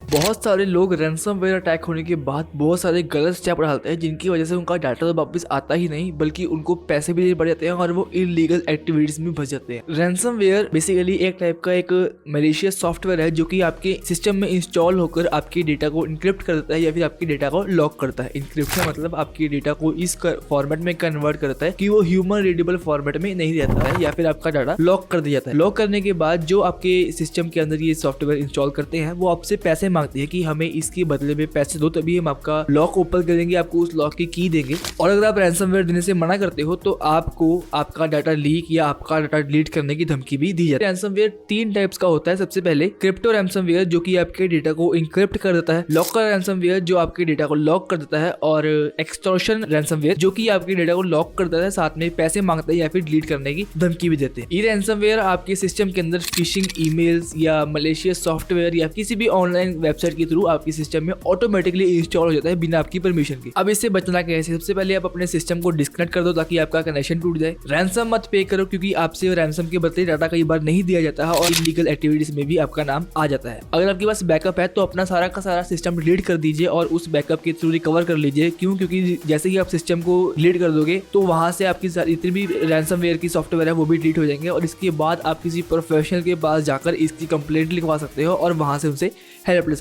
बहुत सारे लोग रैंसमवेयर अटैक होने के बाद बहुत सारे गलत स्टेप उठाते हैं जिनकी वजह से उनका डाटा तो वापस आता ही नहीं बल्कि उनको पैसे भी देने पड़ जाते हैं और वो इलीगल एक्टिविटीज में फंस जाते हैं। रैंसमवेयर बेसिकली एक टाइप का एक मैलिशियस सॉफ्टवेयर है जो कि आपके सिस्टम में इंस्टॉल होकर आपके डेटा को इनक्रिप्ट कर देता है या फिर आपके डेटा को लॉक करता है। इनक्रिप्शन मतलब आपके डेटा को इस फॉर्मेट में कन्वर्ट करता है कि वो ह्यूमन रीडेबल फॉर्मेट में नहीं रहता है या फिर आपका डाटा लॉक कर दिया जाता है। लॉक करने के बाद जो आपके सिस्टम के अंदर ये सॉफ्टवेयर इंस्टॉल करते हैं वो आपसे पैसे मांगते हैं कि हमें इसके बदले में पैसे दो तभी हम आपका लॉक ओपन करेंगे, आपको उस लॉक की की देंगे। और अगर आप रैंसमवेयर देने से मना करते हो तो आपको आपका डाटा लीक या आपका डाटा डिलीट करने की धमकी भी दी जाती है। रैंसमवेयर 3 टाइप्स का होता है। सबसे पहले क्रिप्टो रैंसमवेयर जो कि आपके डेटा को इंक्रिप्ट कर देता है, लॉकर रैंसमवेयर जो आपके डेटा को लॉक कर देता है और एक्सटॉर्शन रैंसमवेयर जो कि आपके डेटा को लॉक कर देता है, साथ में पैसे मांगता है या फिर डिलीट करने की धमकी भी देते हैं। ये रैंसमवेयर आपके सिस्टम के अंदर फिशिंग ईमेल्स या मलेशियस सॉफ्टवेयर या किसी भी ऑनलाइन वेबसाइट के थ्रू आपके सिस्टम में ऑटोमेटिकली इंस्टॉल हो जाता है बिना आपकी परमिशन के। अब इससे बचना कैसे? सबसे पहले आप अपने सिस्टम को डिस्कनेक्ट कर दो ताकि आपका कनेक्शन टूट जाए। रैंसम मत पे करो क्योंकि आपसे रैंसम के बदले डाटा कई बार नहीं दिया जाता है और इलीगल एक्टिविटीज में भी आपका नाम आ जाता है। अगर आपके पास बैकअप है तो अपना सारा का सारा सिस्टम डिलीट कर दीजिए और उस बैकअप के थ्रू रिकवर कर लीजिए। क्यों? क्योंकि जैसे ही आप सिस्टम को डिलीट कर दोगे तो वहां से आपकी जितनी भी रैंसमवेयर की सॉफ्टवेयर है वो भी डिलीट हो जाएंगे और इसके बाद आप किसी प्रोफेशनल के पास जाकर इसकी कंप्लेंट लिखवा सकते हो और वहां से उनसे हेल्प ले सकते हो।